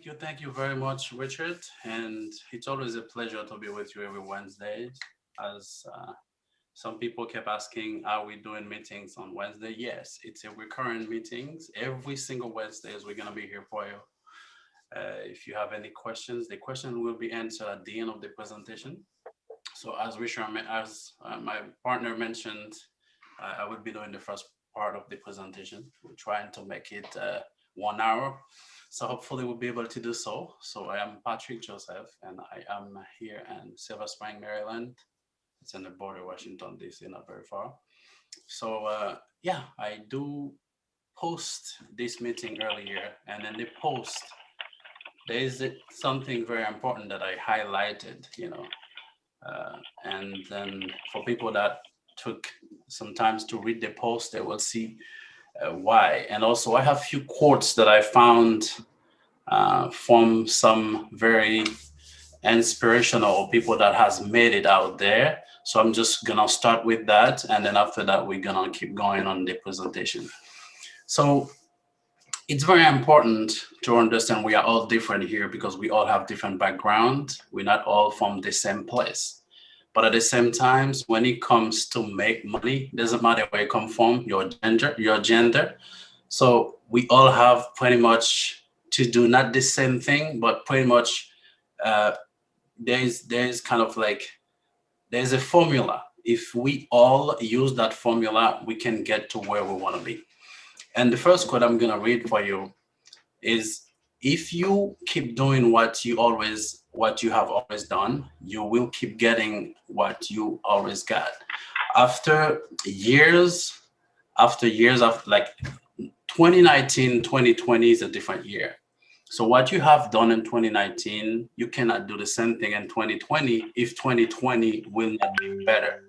Thank you very much, Richard. And it's always a pleasure to be with you every Wednesday. As some people kept asking, are we doing meetings on Wednesday? Yes, it's a recurrent meetings. Every single Wednesdays, we're gonna be here for you. If you have any questions, the question will be answered at the end of the presentation. So as my partner mentioned, I will be doing the first part of the presentation. We're trying to make it 1 hour. So hopefully we'll be able to do so. So I am Patrick Joseph, and I am here in Silver Spring, Maryland. It's in the border, Washington, D.C., not very far. So yeah, I do post this meeting earlier, and in the post, there is something very important that I highlighted, and then for people that took some time to read the post, they will see why. And also, I have few quotes that I found from some very inspirational people that has made it out there. So I'm just gonna start with that, and then after that, we're gonna keep going on the presentation. So it's very important to understand we are all different here because we all have different background. We're not all from the same place. But at the same time, when it comes to make money, doesn't matter where you come from, your gender. So we all have pretty much to do not the same thing, but pretty much uh, there's kind of like there's a formula. If we all use that formula, we can get to where we want to be. And the first quote I'm gonna read for you is, if you keep doing what you have always done, you will keep getting what you always got. After years, after years of like 2019, 2020 is a different year. So what you have done in 2019, you cannot do the same thing in 2020 if 2020 will not be better.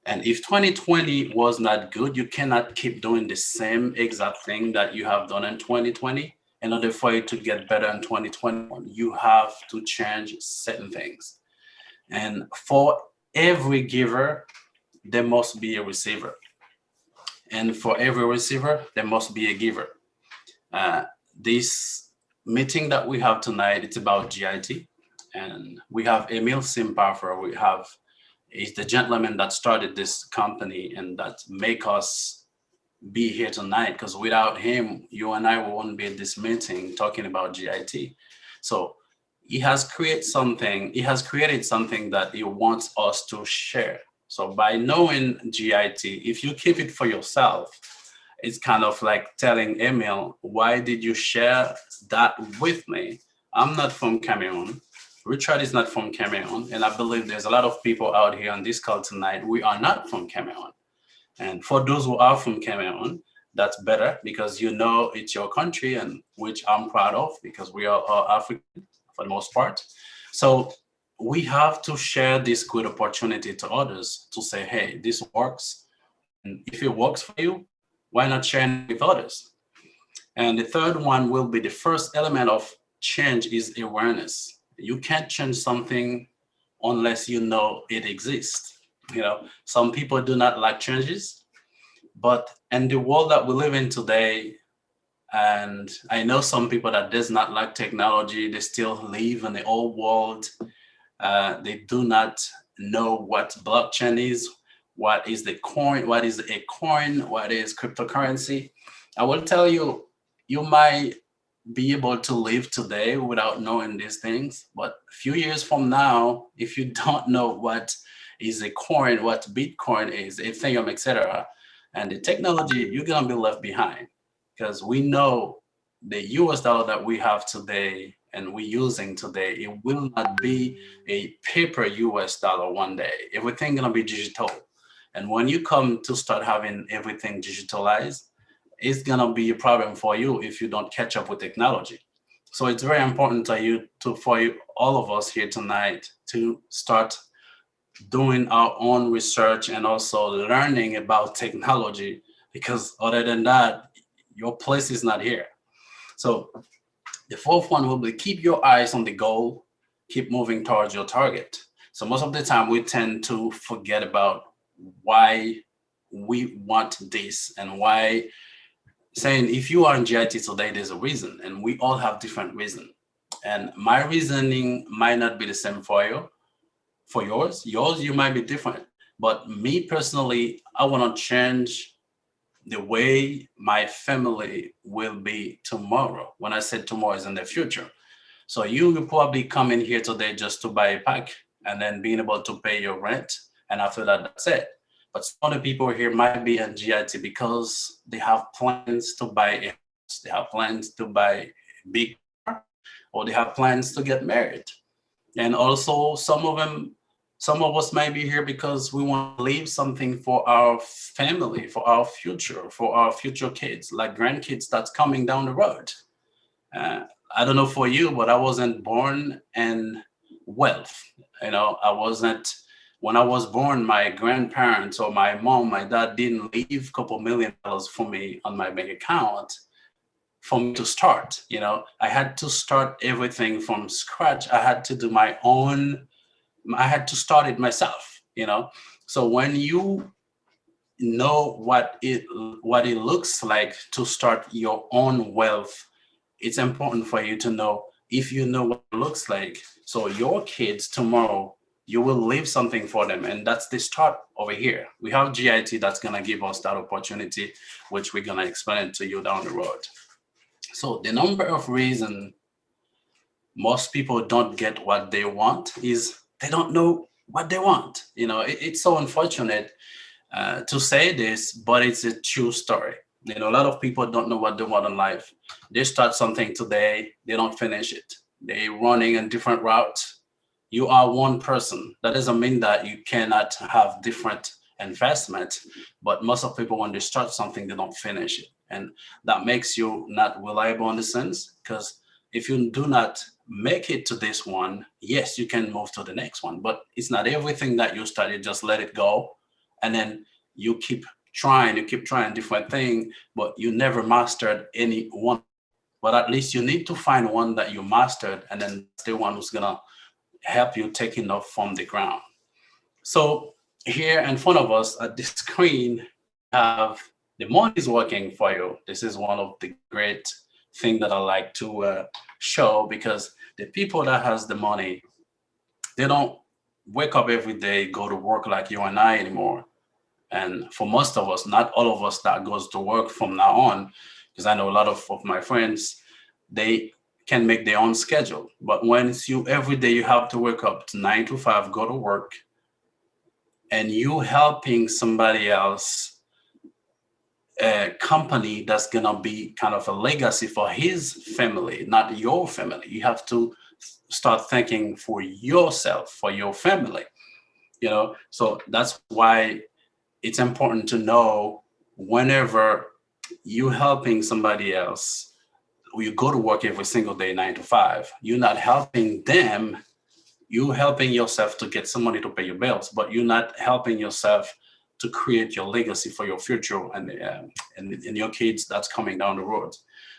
And if 2020 was not good, you cannot keep doing the same exact thing that you have done in 2020. In order for you to get better in 2021, you have to change certain things. And for every giver, there must be a receiver. And for every receiver, there must be a giver. Uh, this meeting that we have tonight, it's about GIT. And we have Emil Simparfer. We have He's the gentleman that started this company and that make us be here tonight. Because without him, you and I won't be at this meeting talking about GIT. So he has created something that he wants us to share. So by knowing GIT, if you keep it for yourself, it's kind of like telling Emil, why did you share that with me? I'm not from Cameroon. Richard is not from Cameroon. And I believe there's a lot of people out here on this call tonight. We are not from Cameroon. And for those who are from Cameroon, that's better because you know it's your country, and which I'm proud of because we are African for the most part. So we have to share this good opportunity to others to say, hey, this works. And if it works for you, why not sharing it with others? And the third one will be the first element of change is awareness. You can't change something unless you know it exists. Some people do not like changes, but in the world that we live in today, and I know some people that does not like technology, they still live in the old world. They do not know what blockchain is, what is the coin, what is a coin, what is cryptocurrency. I will tell you, you might be able to live today without knowing these things, but a few years from now, if you don't know what is a coin, what Bitcoin is, Ethereum, etc., and the technology, you're gonna be left behind because we know the US dollar that we have today and we're using today, it will not be a paper US dollar one day. Everything gonna be digital. And when you come to start having everything digitalized, it's gonna be a problem for you if you don't catch up with technology. So it's very important for you, all of us here tonight, to start doing our own research and also learning about technology, because other than that, your place is not here. So the fourth one will be keep your eyes on the goal, keep moving towards your target. So most of the time we tend to forget about why we want this and why, saying if you are in GIT today, there's a reason, and we all have different reason. And my reasoning might not be the same for you, for yours. Yours, you might be different. But me personally, I want to change the way my family will be tomorrow. When I said tomorrow is in the future. So you will probably come in here today just to buy a pack and then being able to pay your rent. And after that, that's it. But some other people here might be in GIT because they have plans to buy a house, they have plans to buy a big car, or they have plans to get married. And also some of us might be here because we want to leave something for our family, for our future kids, like grandkids that's coming down the road. uh, I don't know for you, but I wasn't born in wealth. I wasn't, when I was born, my grandparents or my mom, my dad didn't leave a couple $1 million for me on my bank account for me to start. I had to start everything from scratch. I had to do my own, I had to start it myself. So when you know what it looks like to start your own wealth, it's important for you to know, if you know what it looks like, so your kids tomorrow, you will leave something for them. And that's the start over here. We have GIT that's going to give us that opportunity, which we're going to explain to you down the road. So the number of reasons most people don't get what they want is they don't know what they want. It's so unfortunate to say this, but it's a true story. A lot of people don't know what they want in life. They start something today, they don't finish it. They're running in different routes. You are one person. That doesn't mean that you cannot have different investments, but most of people, when they start something, they don't finish it. And that makes you not reliable in the sense, because if you do not make it to this one, yes, you can move to the next one, but it's not everything that you start, you just let it go. And then you keep trying different thing, but you never mastered any one. But at least you need to find one that you mastered, and then that's the one who's gonna help you take it off from the ground. So here in front of us at the screen, we have the money is working for you. This is one of the great thing that I like to show, because the people that has the money, they don't wake up every day, go to work like you and I anymore. And for most of us, not all of us that goes to work from now on, because I know a lot of my friends, they can make their own schedule. But when it's you, every day you have to wake up to 9 to 5, go to work, and you helping somebody else, a company that's gonna be kind of a legacy for his family, not your family. You have to start thinking for yourself, for your family. So that's why it's important to know, whenever you helping somebody else, you go to work every single day, 9 to 5, you're not helping them, you helping yourself to get some money to pay your bills, but you're not helping yourself to create your legacy for your future, and your kids that's coming down the road.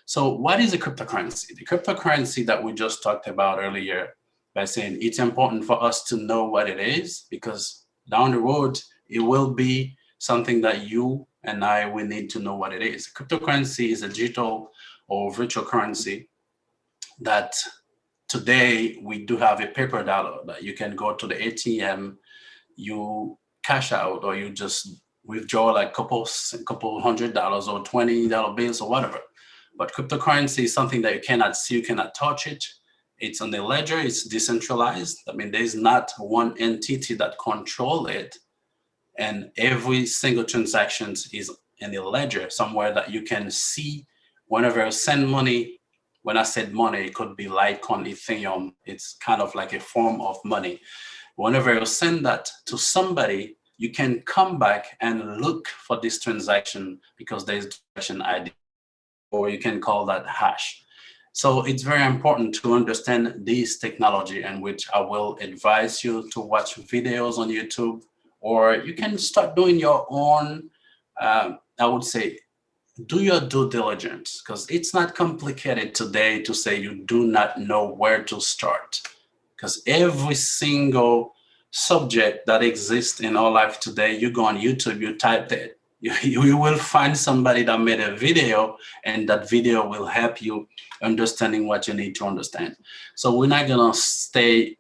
So what is a cryptocurrency? The cryptocurrency that we just talked about earlier, by saying it's important for us to know what it is, because down the road, it will be something that you and I will need to know what it is. Cryptocurrency is a digital or virtual currency that today we do have a paper dollar that you can go to the ATM, you cash out, or you just withdraw like couple $100 or $20 bills or whatever. But cryptocurrency is something that you cannot see, you cannot touch it. It's on the ledger, it's decentralized. I mean, there's not one entity that control it, and every single transaction is in the ledger somewhere that you can see. Whenever you send money, when I said money, it could be Litecoin, Ethereum. It's kind of like a form of money. Whenever you send that to somebody, you can come back and look for this transaction, because there's transaction ID, or you can call that hash. So it's very important to understand this technology, and which I will advise you to watch videos on YouTube, or you can start doing your own, I would say, do your due diligence, because it's not complicated today to say you do not know where to start, because every single subject that exists in our life today, you go on YouTube, you type it, You will find somebody that made a video, and that video will help you understanding what you need to understand. So we're not gonna stay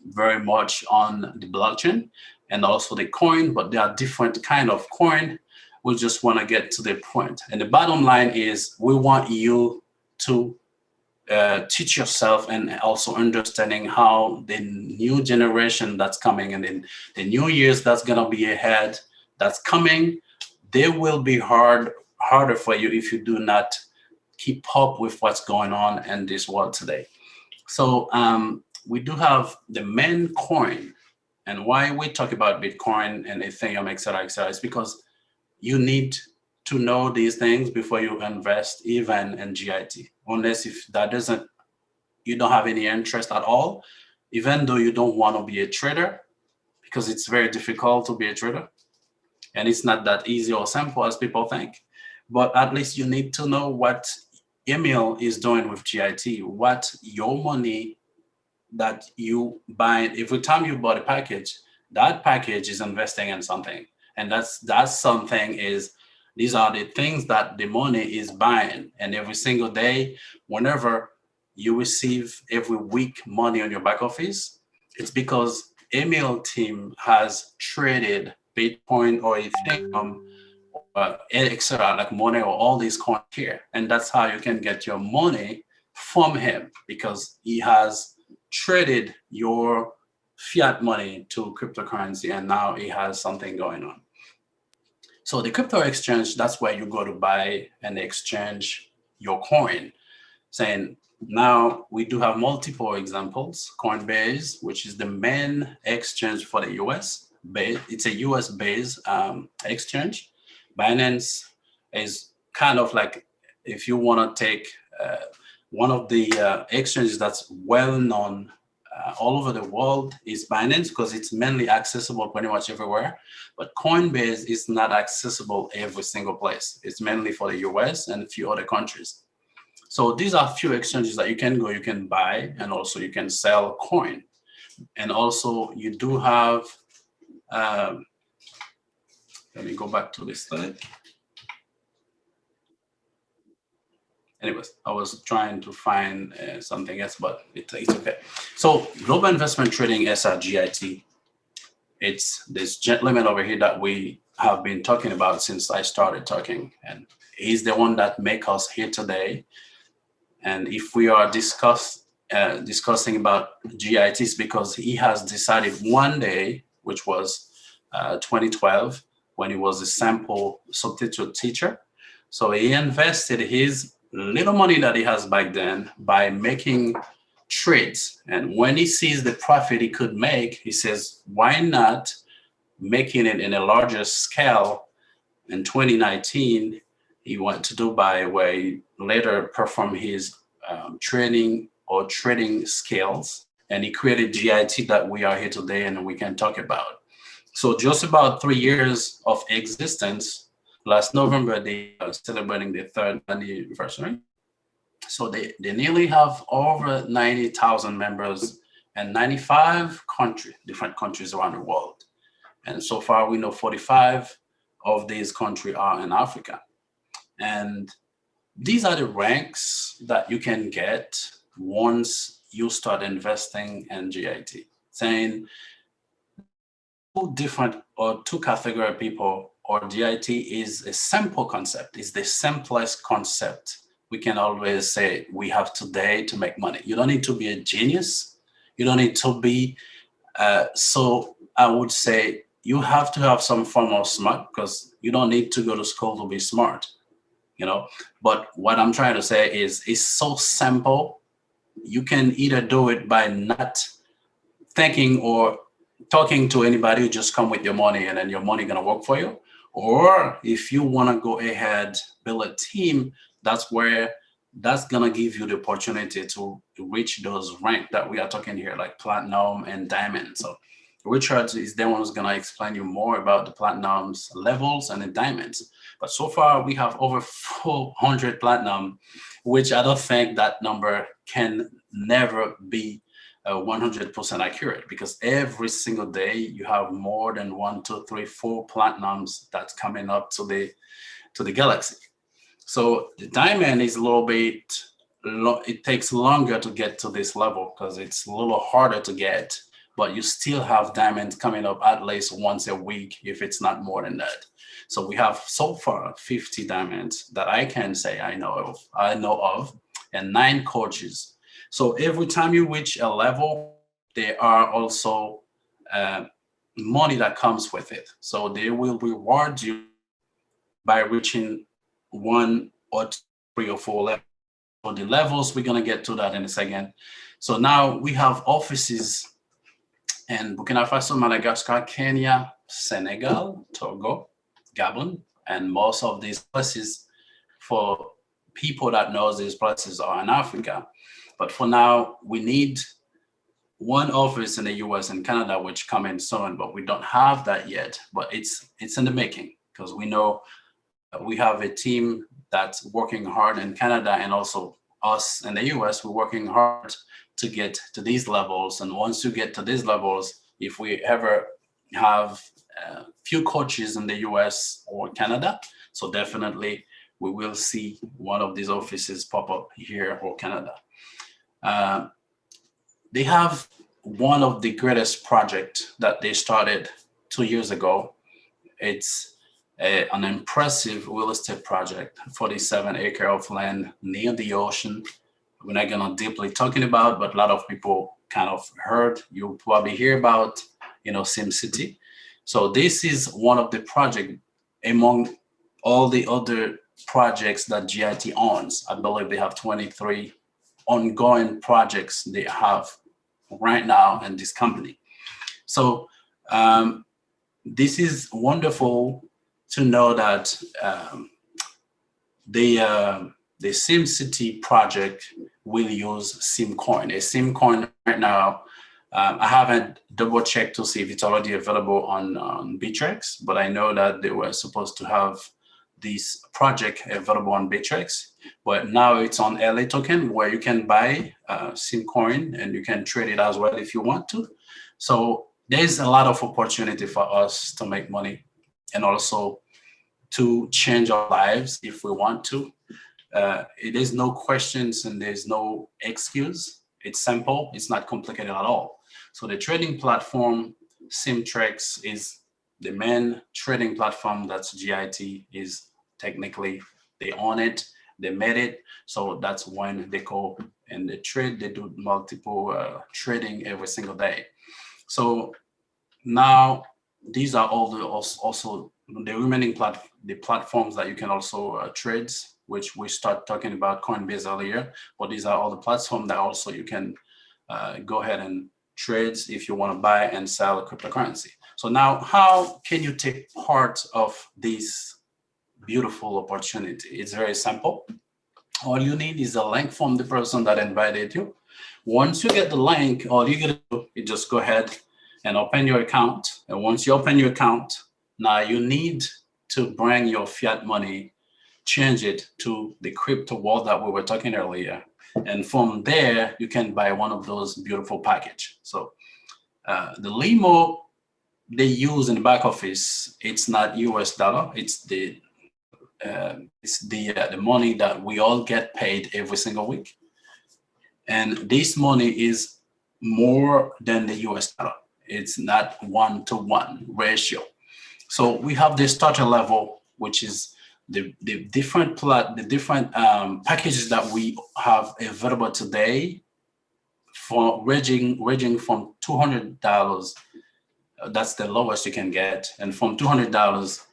very much on the blockchain and also the coin, but there are different kind of coin. We just want to get to the point. And the bottom line is we want you to teach yourself and also understanding how the new generation that's coming and then the new years that's going to be ahead that's coming, they will be harder for you if you do not keep up with what's going on in this world today. So we do have the main coin, and why we talk about Bitcoin and Ethereum, etc., is because you need to know these things before you invest even in GIT. Unless if that doesn't, you don't have any interest at all, even though you don't want to be a trader, because it's very difficult to be a trader and it's not that easy or simple as people think. But at least you need to know what Emil is doing with GIT, what your money that you buy every time you bought a package, that package is investing in something. And that's something is these are the things that the money is buying. And every single day, whenever you receive every week money on your back office, it's because Emil team has traded Bitcoin or Ethereum, etc., like money or all these coins here. And that's how you can get your money from him, because he has traded your fiat money to cryptocurrency and now he has something going on. So the crypto exchange, that's where you go to buy and exchange your coin. Saying now we do have multiple examples. Coinbase, which is the main exchange for the US, it's a US based exchange. Binance is kind of like, if you want to take one of the exchanges that's well known all over the world is Binance, because it's mainly accessible pretty much everywhere. But Coinbase is not accessible every single place. It's mainly for the US and a few other countries. So these are few exchanges that you can go, you can buy, and also you can sell coin. And also you do have, let me go back to this slide. Anyways, I was trying to find something else, but it's okay. So Global Investment Trading SRGIT, it's this gentleman over here that we have been talking about since I started talking, and he's the one that make us here today. And if we are discussing about GITs, because he has decided one day, which was 2012, when he was a sample substitute teacher. So he invested his little money that he has back then by making trades. And when he sees the profit he could make, he says, why not making it in a larger scale? In 2019, he went to Dubai, where he later performed his trading skills, and he created GIT that we are here today and we can talk about. So just about 3 years of existence. Last November, they are celebrating their third anniversary. So they nearly have over 90,000 members and 95 different countries around the world. And so far, we know 45 of these countries are in Africa. And these are the ranks that you can get once you start investing in GIT. Saying two category people, or GIT is a simple concept. It's the simplest concept we can always say we have today to make money. You don't need to be a genius. You don't need to be, so I would say you have to have some form of smart, because you don't need to go to school to be smart, But what I'm trying to say is it's so simple. You can either do it by not thinking or talking to anybody, you just come with your money and then your money gonna work for you. Or if you want to go ahead, build a team, that's gonna give you the opportunity to reach those rank that we are talking here, like platinum and diamond. So Richard is the one who's gonna explain you more about the platinums levels and the diamonds. But so far we have over 400 platinum, which I don't think that number can never be 100% accurate, because every single day you have more than 1, 2, 3, 4 platinums that's coming up to the galaxy. So the diamond is a little bit, it takes longer to get to this level because it's a little harder to get, but you still have diamonds coming up at least once a week, if it's not more than that. So we have so far 50 diamonds that I can say I know of, and 9 coaches. So every time you reach a level, there are also uh, money that comes with it. So they will reward you by reaching 1 or 2, 3 or 4 levels. So the levels, we're gonna get to that in a second. So now we have offices in Burkina Faso, Madagascar, Kenya, Senegal, Togo, Gabon, and most of these places, for people that knows these places, are in Africa. But for now, we need one office in the US and Canada, which coming soon, but we don't have that yet. But it's in the making, because we know we have a team that's working hard in Canada, and also us in the US, we're working hard to get to these levels. And once you get to these levels, if we ever have a few coaches in the US or Canada, so definitely we will see one of these offices pop up here or Canada. Uh, they have one of the greatest projects that they started 2 years ago. It's an impressive real estate project, 47 acre of land near the ocean. We're not gonna deeply talking about, but a lot of people kind of heard. You'll probably hear about, Sim City. So this is one of the project among all the other projects that GIT owns. I believe they have 23 ongoing projects they have right now in this company. So this is wonderful to know that the SimCity project will use SimCoin. A SimCoin right now, I haven't double checked to see if it's already available on Bittrex, but I know that they were supposed to have this project available on Bittrex, but now it's on LA Token, where you can buy SimCoin and you can trade it as well if you want to. So there's a lot of opportunity for us to make money, and also to change our lives if we want to. It is no questions and there's no excuse. It's simple. It's not complicated at all. So the trading platform Simtrex is the main trading platform that's GIT is technically, they own it, they made it. So that's when they go and they trade. They do multiple trading every single day. So now these are all the also the remaining the platforms that you can also trade, which we start talking about Coinbase earlier. But these are all the platforms that also you can go ahead and trade if you want to buy and sell cryptocurrency. So now, how can you take part of this beautiful opportunity? It's very simple. All you need is a link from the person that invited you. Once you get the link, all you gotta do is just go ahead and open your account. And once you open your account, now you need to bring your fiat money, change it to the crypto wallet that we were talking earlier. And from there, you can buy one of those beautiful package. So the limo they use in the back office, it's not US dollar, it's the money that we all get paid every single week. And this money is more than the US dollar. It's not 1-to-1 ratio. So we have the starter level, which is the different packages that we have available today, for ranging from $200. That's the lowest you can get, and from $200,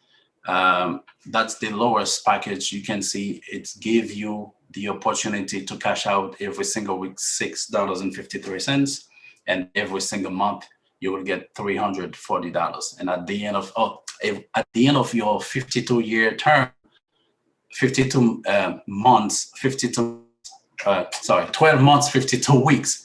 that's the lowest package. You can see it give you the opportunity to cash out every single week $6.53, and every single month you will get $340. And at the end of your 52-year term, 12 months, 52 weeks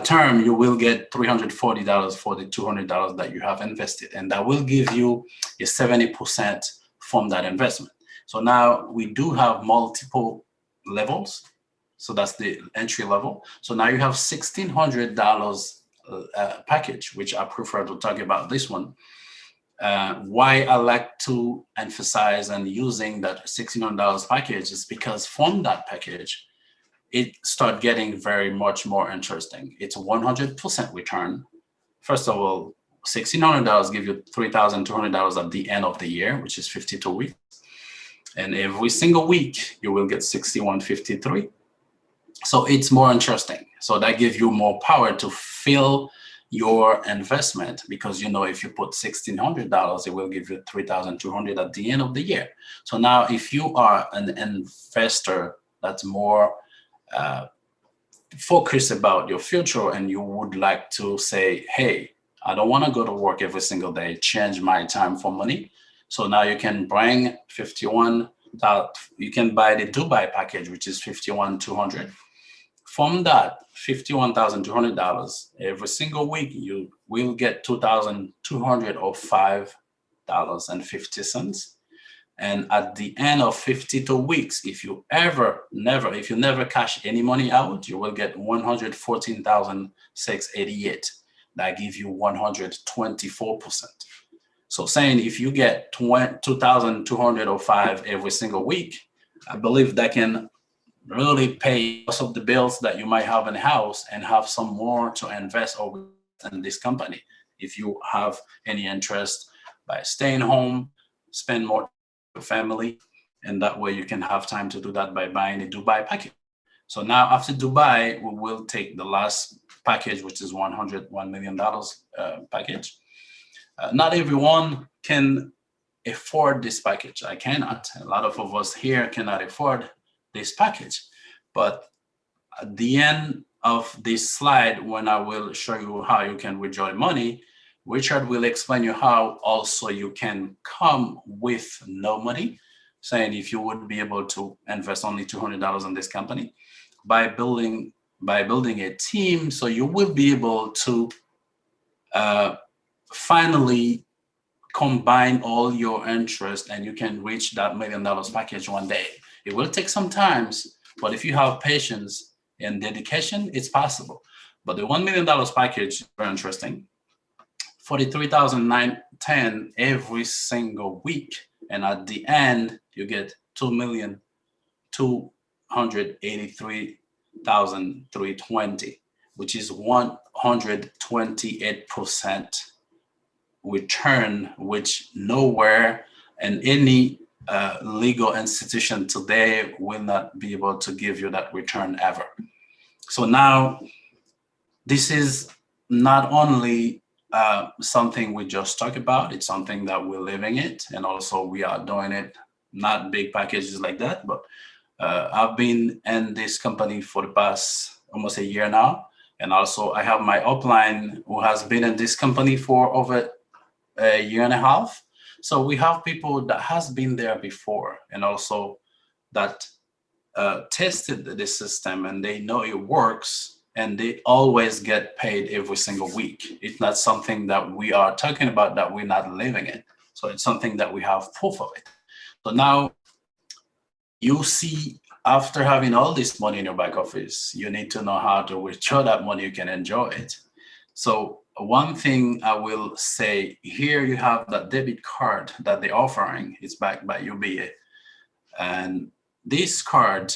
term, you will get $340 for the $200 that you have invested, and that will give you a 70% from that investment. So now we do have multiple levels. So that's the entry level. So now you have $1,600 package, which I prefer to talk about this one. Why I like to emphasize and using that $1,600 package is because from that package, it start getting very much more interesting. It's 100% return. First of all, $1,600 give you $3,200 at the end of the year, which is 52 weeks. And every single week, you will get 61.53. So it's more interesting. So that gives you more power to fill your investment, because if you put $1,600, it will give you $3,200 at the end of the year. So now if you are an investor that's more focused about your future, and you would like to say, hey, I don't want to go to work every single day, change my time for money. So now you can bring 51, you can buy the Dubai package, which is 51,200. From that $51,200, every single week you will get $2,205.50. And at the end of 52 weeks, if you never cash any money out, you will get 114,688. That gives you 124%. So saying if you get 2,205 every single week, I believe that can really pay most of the bills that you might have in the house and have some more to invest or in this company. If you have any interest by staying home, spend more with your family, and that way you can have time to do that by buying the Dubai package. So now after Dubai, we will take the last package, which is $101 million package. Not everyone can afford this package. I cannot. A lot of us here cannot afford this package. But at the end of this slide, when I will show you how you can withdraw money, Richard will explain you how also you can come with no money, saying if you would be able to invest only $200 in this company by building a team. So you will be able to finally combine all your interest, and you can reach that $1 million package one day. It will take some time, but if you have patience and dedication, it's possible. But the $1 million package is very interesting. $43,910 every single week, and at the end you get $2,283,320, which is 128% return, which nowhere in any legal institution today will not be able to give you that return ever. So now this is not only something we just talk about, it's something that we're living it, and also we are doing it, not big packages like that, but I've been in this company for the past almost a year now, and also I have my upline who has been in this company for over a year and a half. So we have people that has been there before, and also that tested the system, and they know it works, and they always get paid every single week. It's not something that we are talking about that we're not living it. So it's something that we have proof of it. So now you see, after having all this money in your back office, you need to know how to withdraw that money, you can enjoy it. So one thing I will say here, you have that debit card that they're offering. It's backed by UBA. And this card,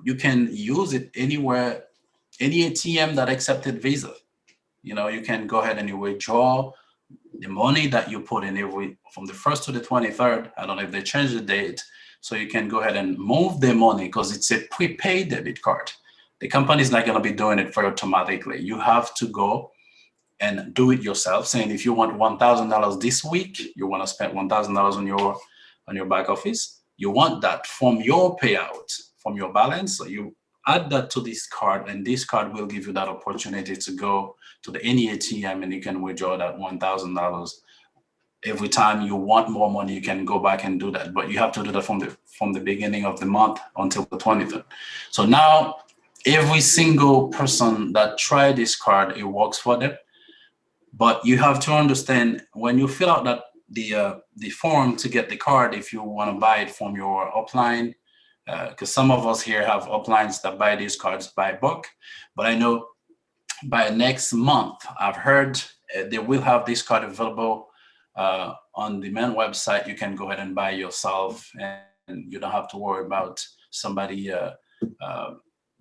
you can use it anywhere, any ATM that accepted Visa. You can go ahead and you withdraw the money that you put in from the 1st to the 23rd. I don't know if they changed the date. So you can go ahead and move the money because it's a prepaid debit card. The company is not going to be doing it for you automatically. You have to go and do it yourself, saying if you want $1,000 this week, you want to spend $1,000 on your back office, you want that from your payout, from your balance. So you add that to this card, and this card will give you that opportunity to go to any ATM and you can withdraw that $1,000. Every time you want more money, you can go back and do that. But you have to do that from the beginning of the month until the 23rd. So now every single person that tried this card, it works for them. But you have to understand, when you fill out the form to get the card, if you want to buy it from your upline, because some of us here have uplines that buy these cards by book, but I know by next month, I've heard they will have this card available on the main website. You can go ahead and buy yourself, and you don't have to worry about somebody uh,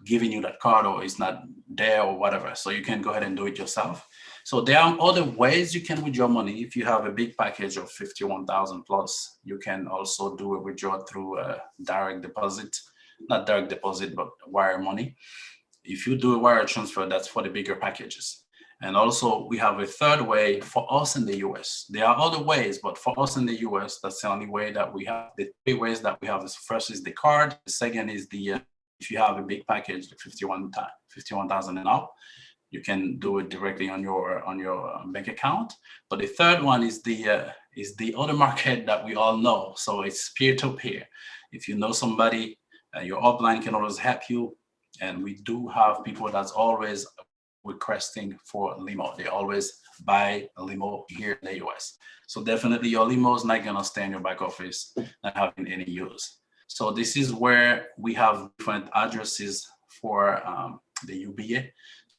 giving you that card or it's not there or whatever. So you can go ahead and do it yourself. So there are other ways you can withdraw money. If you have a big package of 51,000 plus, you can also do a withdrawal through direct deposit, not direct deposit, but wire money. If you do a wire transfer, that's for the bigger packages. And also, we have a third way for us in the US. There are other ways, but for us in the US, that's the only way that we have. The three ways that we have is first is the card. The second is the if you have a big package, like 51,000 and up, you can do it directly on your bank account. But the third one is the other market that we all know. So it's peer to peer. If you know somebody, your upline can always help you. And we do have people that's always requesting for limo. They always buy a limo here in the US. So definitely your limo is not gonna stay in your back office, not having any use. So this is where we have different addresses for the UBA.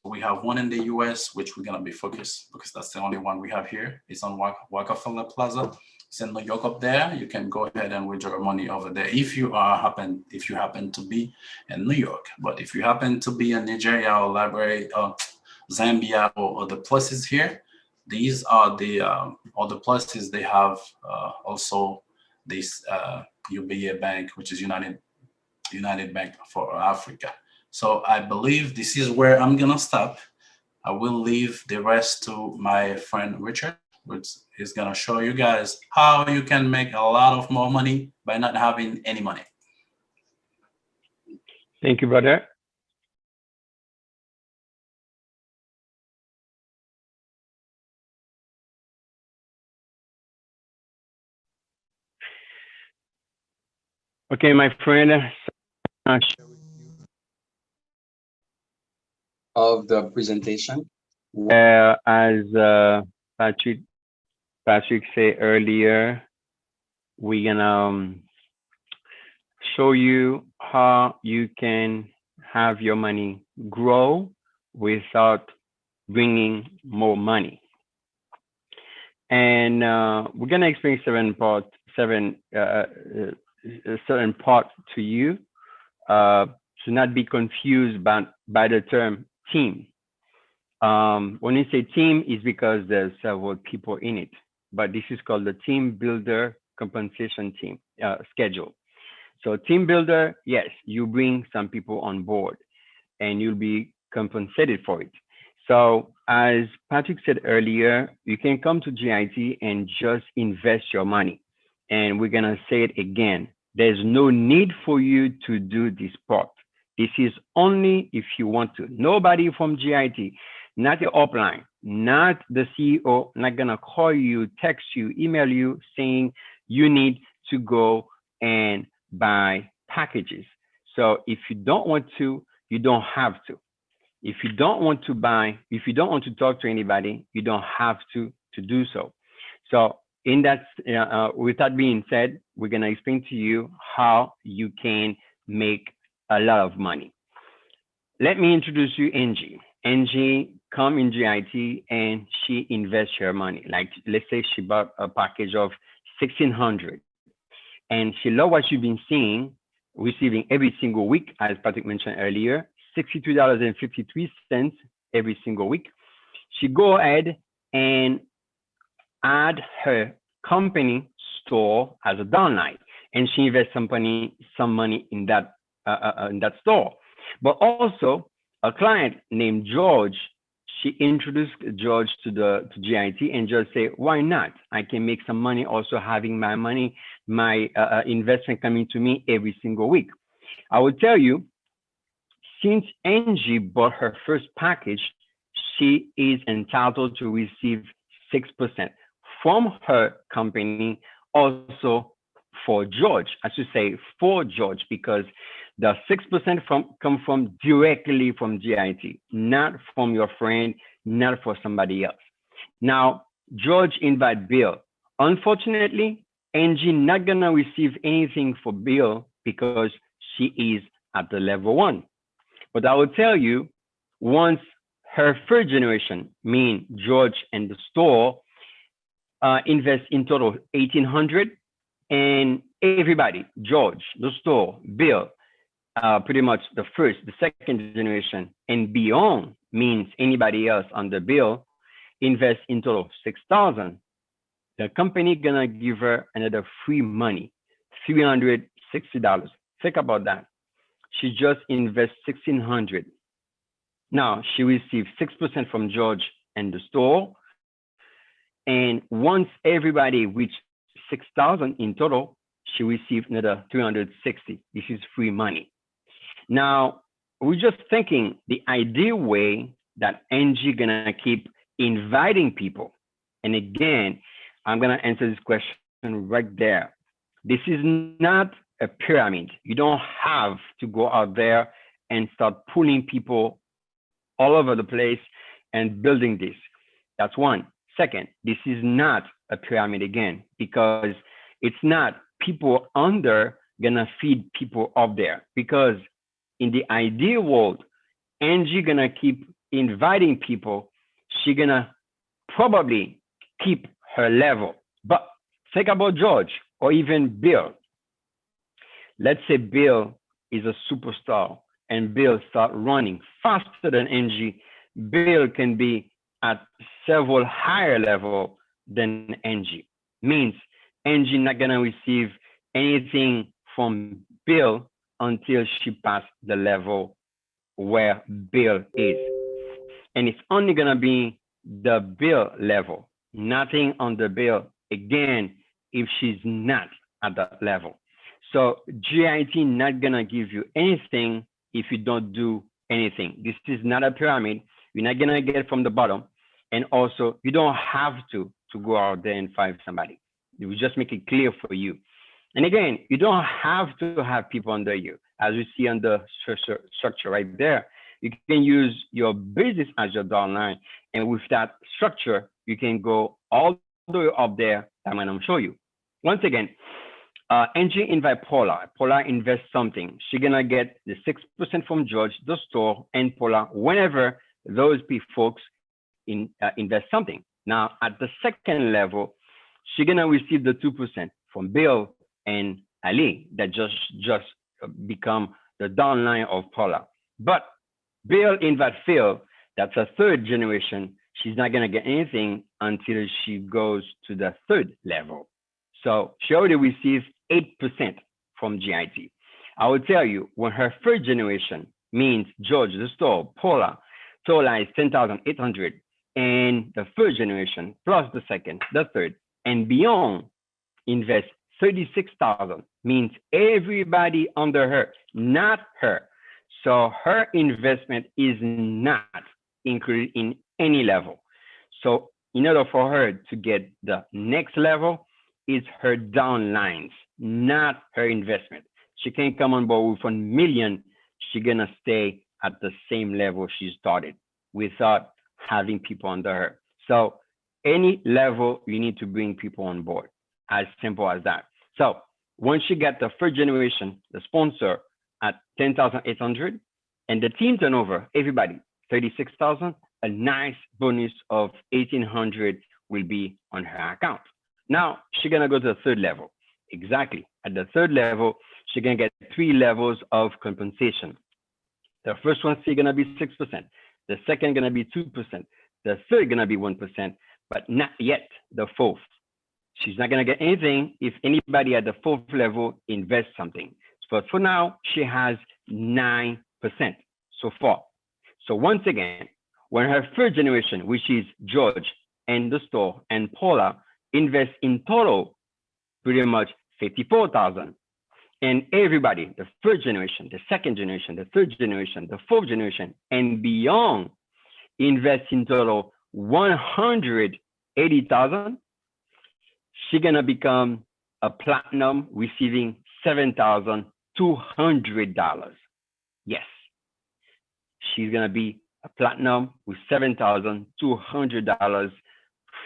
We have one in the US, which we're gonna be focused because that's the only one we have here. It's on Rockefeller Plaza. It's in New York up there. You can go ahead and withdraw money over there if you happen to be in New York. But if you happen to be in Nigeria or Liberia or Zambia or other places here, these are the other places they have also this UBA Bank, which is United Bank for Africa. So I believe this is where I'm gonna stop. I will leave the rest to my friend Richard, which is gonna show you guys how you can make a lot of more money by not having any money. Thank you, brother. Okay, my friend, of the presentation. as Patrick said earlier, we're gonna show you how you can have your money grow without bringing more money. And we're gonna explain certain part to you to not be confused by the term team. When we say team, is because there's several people in it, but this is called the team builder compensation team schedule. So team builder, yes, you bring some people on board and you'll be compensated for it. So as Patrick said earlier, you can come to GIT and just invest your money. And we're gonna say it again. There's no need for you to do this part. This is only if you want to. Nobody from GIT, not the upline, not the CEO, not gonna call you, text you, email you saying you need to go and buy packages. So if you don't want to, you don't have to. If you don't want to buy, if you don't want to talk to anybody, you don't have to do so. So in that, with that being said, we're gonna explain to you how you can make a lot of money. Let me introduce you Angie. Angie come in GIT and she invests her money. Like let's say she bought a package of 1,600 and she love what you've been seeing, receiving every single week, as Patrick mentioned earlier, $62.53 every single week. She go ahead and add her company store as a downline, and she invests some money in that store. But also a client named George, she introduced George to GIT and just say, why not? I can make some money also having my money, my investment coming to me every single week. I will tell you, since Angie bought her first package, she is entitled to receive 6% from her company, also for George. I should say for George, because the 6% come from directly from GIT, not from your friend, not for somebody else. Now, George invite Bill. Unfortunately, Angie not gonna receive anything for Bill because she is at the level 1. But I will tell you, once her third generation, mean George and the store, invest in total 1,800, and everybody, George, the store, Bill, pretty much the first, the second generation, and beyond, means anybody else on the bill, invest in total 6,000. The company gonna give her another free money, $360. Think about that. She just invest 1,600. Now she received 6% from George and the store. And once everybody reached 6,000 in total, she received another 360. This is free money. Now, we're just thinking the ideal way that Angie gonna keep inviting people. And again, I'm gonna answer this question right there. This is not a pyramid. You don't have to go out there and start pulling people all over the place and building this. That's one. Second, this is not a pyramid again, because it's not people under gonna feed people up there. Because in the ideal world, Angie gonna keep inviting people. She gonna probably keep her level. But think about George or even Bill. Let's say Bill is a superstar and Bill start running faster than Angie. Bill can be at several higher level than Angie. Means Angie not gonna receive anything from Bill until she passed the level where Bill is. And it's only gonna be the Bill level, nothing on the Bill again if she's not at that level. So GIT not gonna give you anything if you don't do anything. This is not a pyramid. You're not gonna get it from the bottom. And also, you don't have to go out there and find somebody. We just make it clear for you. And again, you don't have to have people under you. As you see on the structure right there, you can use your business as your downline. And with that structure, you can go all the way up there. I'm going to show you. Once again, Angie invite Paula. Paula invests something. She's going to get the 6% from George, the store, and Paula whenever those folks invest something. Now, at the second level, she's going to receive the 2% from Bill and Ali that just become the downline of Paula. But Bill invite Phil, that's a third generation. She's not going to get anything until she goes to the third level. So she already received 8% from GIT. I will tell you, when her third generation, means George, the store, Paula is 10,800, and the first generation plus the second, the third, and beyond invest 36,000, means everybody under her, not her. So her investment is not included in any level. So in order for her to get the next level, is her downlines, not her investment. She can't come on board with 1 million. She's gonna stay at the same level she started without having people under her. So any level, you need to bring people on board, as simple as that. So once you get the first generation, the sponsor at 10,800, and the team turnover, everybody, 36,000, a nice bonus of 1,800 will be on her account. Now she's gonna go to the third level. Exactly. At the third level, she's gonna get 3 levels of compensation. The first one is gonna be 6%. The second gonna be 2%. The third gonna be 1%, but not yet the fourth. She's not gonna get anything if anybody at the fourth level invests something. But for now, she has 9% so far. So once again, when her third generation, which is George and the store and Paula, invest in total pretty much 54,000. And everybody, the first generation, the second generation, the third generation, the fourth generation, and beyond, invest in total 180,000. She's gonna become a platinum, receiving $7,200. Yes, she's gonna be a platinum with $7,200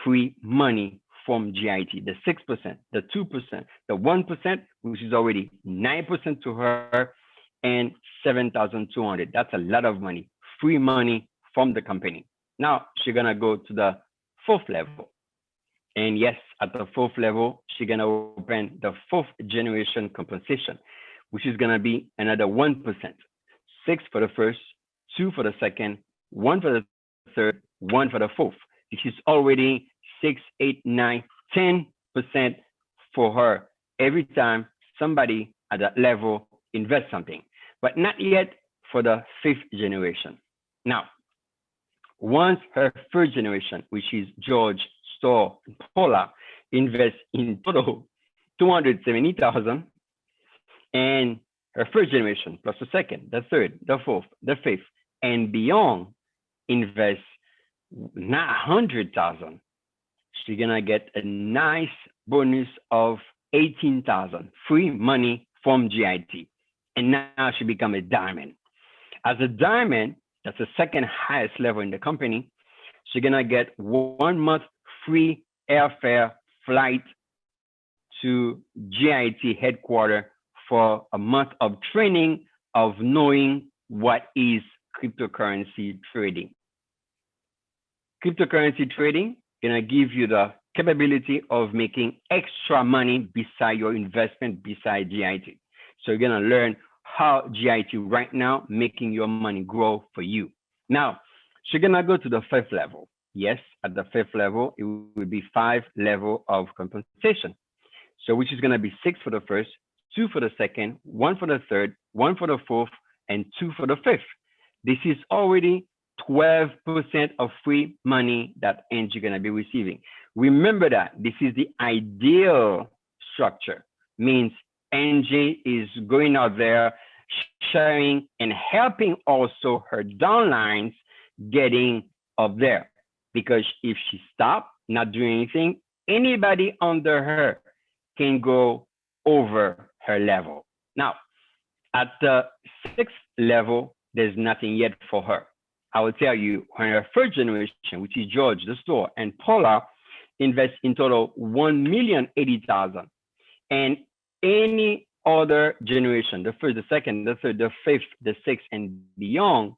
free money from GIT. The 6%, the 2%, the 1%, which is already 9% to her, and 7,200. That's a lot of money, free money from the company. Now she's gonna go to the fourth level. And yes, at the fourth level, she's gonna open the fourth generation compensation, which is gonna be another 1%. Six for the first, two for the second, one for the third, one for the fourth. This is already 6, 8, 9, 10% for her every time somebody at that level invests something, but not yet for the fifth generation. Now, once her first generation, which is George, Store, and Paula, invest in total 270,000, and her first generation plus the second, the third, the fourth, the fifth, and beyond invest not 100,000, she's gonna get a nice bonus of 18,000 free money from GIT, and now she become a diamond. As a diamond, that's the second highest level in the company. She's gonna get 1 month free airfare flight to GIT headquarters for a month of training of knowing what is cryptocurrency trading. Cryptocurrency trading gonna give you the capability of making extra money beside your investment beside GIT. So you're gonna learn how GIT right now making your money grow for you. Now, so you're gonna go to the fifth level. Yes, at the fifth level, it will be 5 levels of compensation. So which is gonna be 6 for the first, 2 for the second, 1 for the third, 1 for the fourth, and 2 for the fifth. This is already 12% of free money that Angie gonna be receiving. Remember that this is the ideal structure, means Angie is going out there, sharing and helping also her downlines getting up there. Because if she stop not doing anything, anybody under her can go over her level. Now, at the sixth level, there's nothing yet for her. I will tell you, when her first generation, which is George, the store, and Paula, invest in total 1,080,000. And any other generation, the first, the second, the third, the fifth, the sixth, and beyond,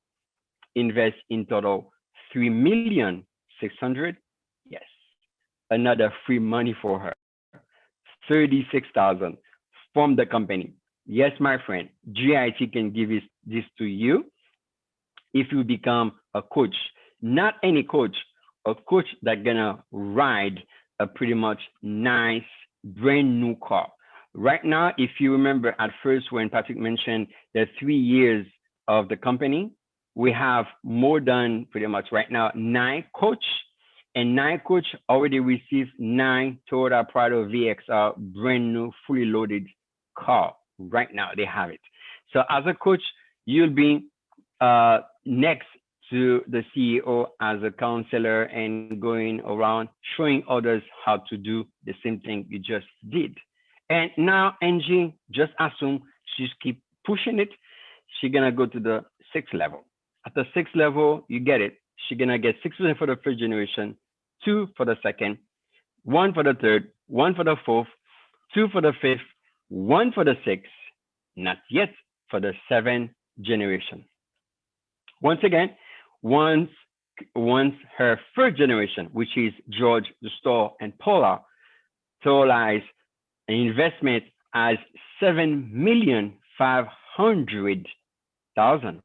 invest in total 3,600,000. Yes, another free money for her, 36,000 from the company. Yes, my friend, GIT can give this to you if you become a coach. Not any coach, a coach that's gonna ride a pretty much nice brand new car. Right now, if you remember at first when Patrick mentioned the 3 years of the company, we have more than pretty much right now 9 coach, and 9 coach already received 9 Toyota Prado VXR brand new fully loaded car. Right now they have it. So as a coach, you'll be next to the CEO as a counselor and going around showing others how to do the same thing you just did. And now Angie, just assume she's keep pushing it. She's gonna go to the 6th level. At the 6th level, you get it. She's gonna get 6% for the first generation, 2 for the second, 1 for the third, 1 for the fourth, 2 for the fifth, 1 for the sixth, not yet for the 7th generation. Once again, once her first generation, which is George, the store, and Paula, totalize an investment as 7,500,000.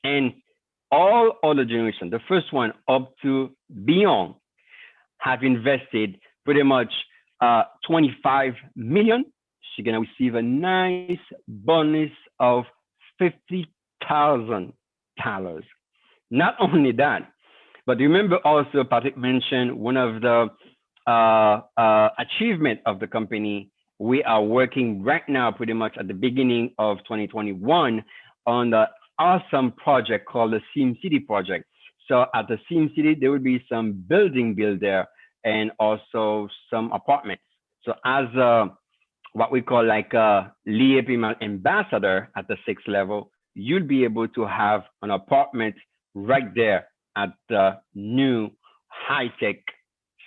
And all other generations, the first one up to beyond, have invested pretty much 25 million. She's gonna receive a nice bonus of $50,000. Not only that, but remember also Patrick mentioned one of the achievement of the company. We are working right now pretty much at the beginning of 2021 on the awesome project called the Sim City project. So at the Sim City, there will be some building built there and also some apartments. So as what we call like a Liyeplimal ambassador at the 6th level, you'll be able to have an apartment right there at the new high-tech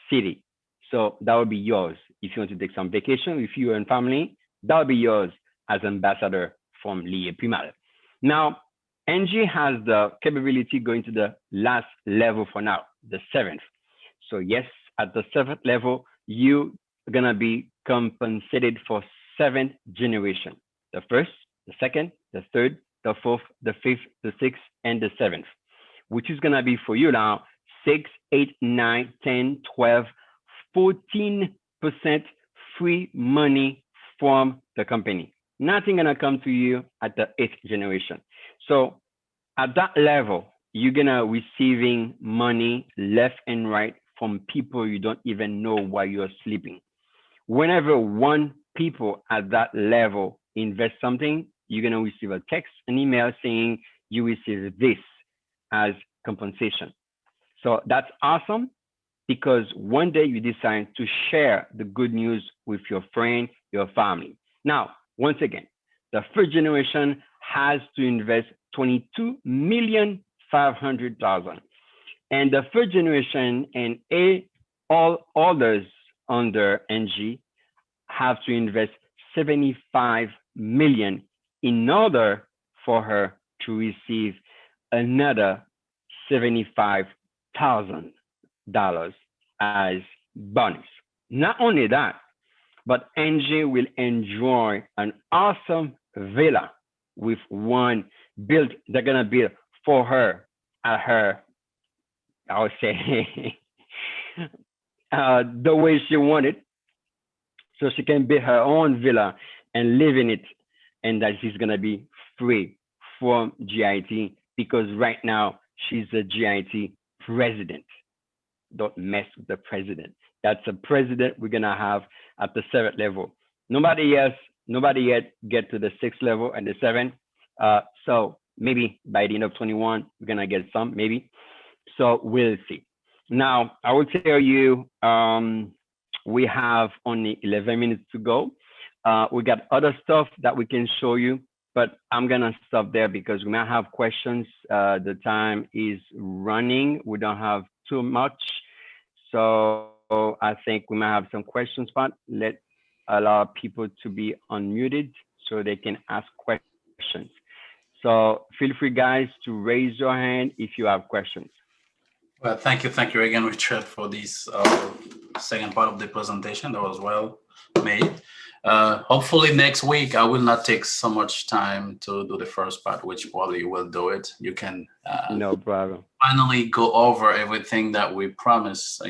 city. So that will be yours. If you want to take some vacation with you and family, that will be yours as ambassador from Liyeplimal. Now, NG has the capability going to the last level for now, the seventh. So yes, at the seventh level, you are gonna be compensated for seven generation. The first, the second, the third, the fourth, the fifth, the sixth, and the seventh, which is gonna be for you now 6, 8, 9, 10, 12, 14% free money from the company. Nothing gonna come to you at the eighth generation. So at that level, you're gonna receiving money left and right from people you don't even know while you're sleeping. Whenever one people at that level invest something, you're gonna receive a text, an email saying you receive this as compensation. So that's awesome because one day you decide to share the good news with your friend, your family. Now, once again, the first generation has to invest 22,500,000, and the third generation and all others under NG have to invest 75 million in order for her to receive another $75,000 as bonus. Not only that, but NG will enjoy an awesome villa with one built, they're gonna build for her at her, I would say, the way she wanted, so she can build her own villa and live in it, and that she's gonna be free from GIT because right now she's a GIT president. Don't mess with the president. That's a president we're gonna have at the seventh level. Nobody yet get to the sixth level and the seventh. So maybe by the end of 21, we're gonna get some, maybe. So we'll see. Now, I will tell you, we have only 11 minutes to go. We got other stuff that we can show you, but I'm gonna stop there because we might have questions. The time is running. We don't have too much. So I think we might have some questions, but let allow people to be unmuted so they can ask questions. So feel free, guys, to raise your hand if you have questions. Well, thank you again, Richard, for this second part of the presentation. That was well made. Hopefully next week I will not take so much time to do the first part, which probably will do it. You can no problem. Finally go over everything that we promised,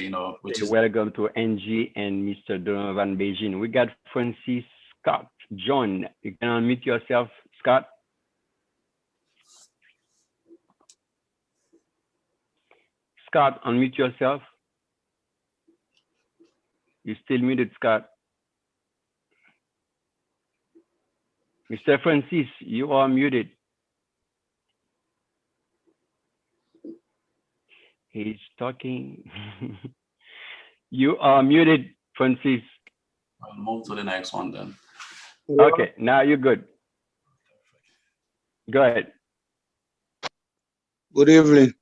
which is welcome to NG and Mr. Donovan Beijing. We got Francis Scott. John, you can unmute yourself, Scott. Scott, unmute yourself. You still muted, Scott. Mr. Francis, you are muted. He's talking. You are muted, Francis. I'll move to the next one then. Okay, now you're good. Go ahead. Good evening.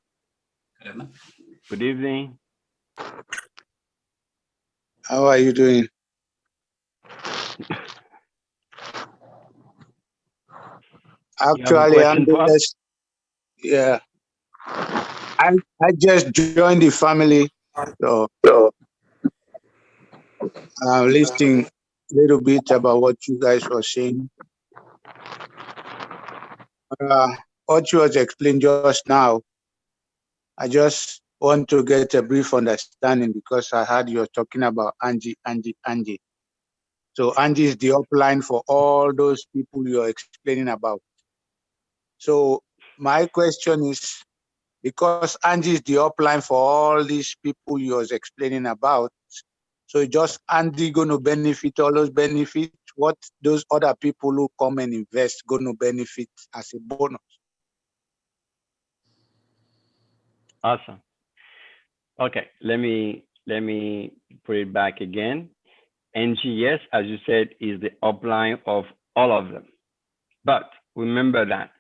Good evening. How are you doing? Actually, I'm just, yeah. I just joined the family, so I'm listening a little bit about what you guys were saying. What you was explained just now, I just want to get a brief understanding because I heard you're talking about Angie. So Angie is the upline for all those people you're explaining about. So my question is, because Angie is the upline for all these people you was explaining about, so just Andy going to benefit all those benefits, what those other people who come and invest going to benefit as a bonus? Awesome. Okay, let me put it back again. NGS, as you said, is the upline of all of them. But remember that,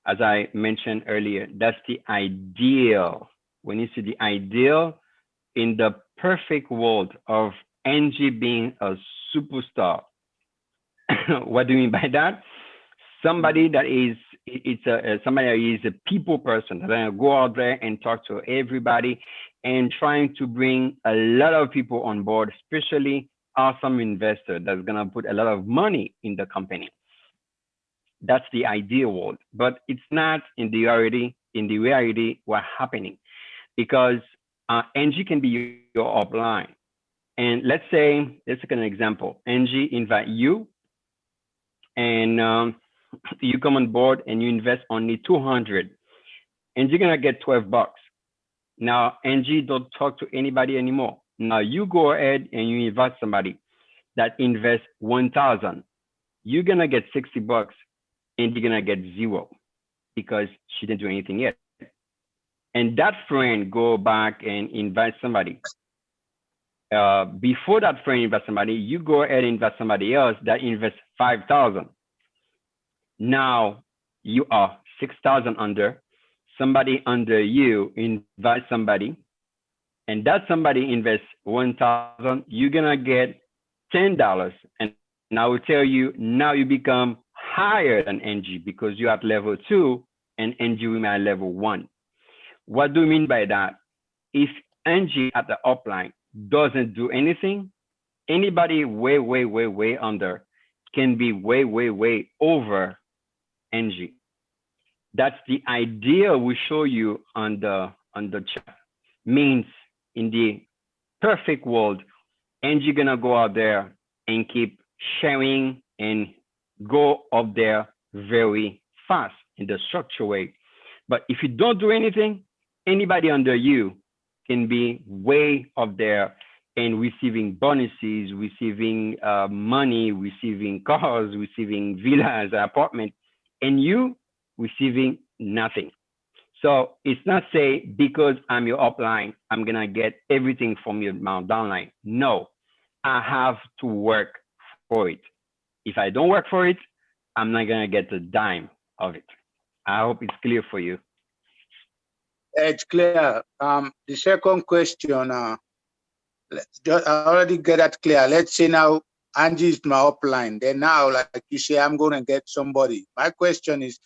as I mentioned earlier, that's the ideal. When you see the ideal, in the perfect world of NG being a superstar, what do you mean by that? somebody that is somebody that is a people person that's gonna go out there and talk to everybody and trying to bring a lot of people on board, especially awesome investor that's gonna put a lot of money in the company. That's the ideal world, but it's not in the reality. In the reality, what's happening because NG can be your upline. And let's take an example. NG invite you and you come on board and you invest only 200 and you're gonna get 12 bucks. Now NG don't talk to anybody anymore. Now you go ahead and you invite somebody that invests 1,000. You're gonna get 60 bucks and you're gonna get zero because she didn't do anything yet. And that friend go back and invite somebody. Before that friend invest somebody, you go ahead and invest somebody else that invests 5,000. Now you are 6,000 under. Somebody under you invite somebody, and that somebody invests 1,000. You're gonna get $10, and I will tell you now you become higher than NG because you're at level 2 and NG will be at level 1. What do you mean by that? If NG at the upline doesn't do anything, anybody way under can be way over NG. That's the idea we show you on the chat. Means in the perfect world, NG gonna go out there and keep sharing and go up there very fast in the structure way. But if you don't do anything, anybody under you can be way up there and receiving bonuses, receiving money, receiving cars, receiving villas, apartments, and you receiving nothing. So it's not say because I'm your upline, I'm gonna get everything from your downline. No, I have to work for it. If I don't work for it, I'm not gonna get a dime of it. I hope it's clear for you. It's clear. The second question, I already get that clear. Let's say now Angie is my upline. Then now, like you say, I'm going to get somebody. My question is,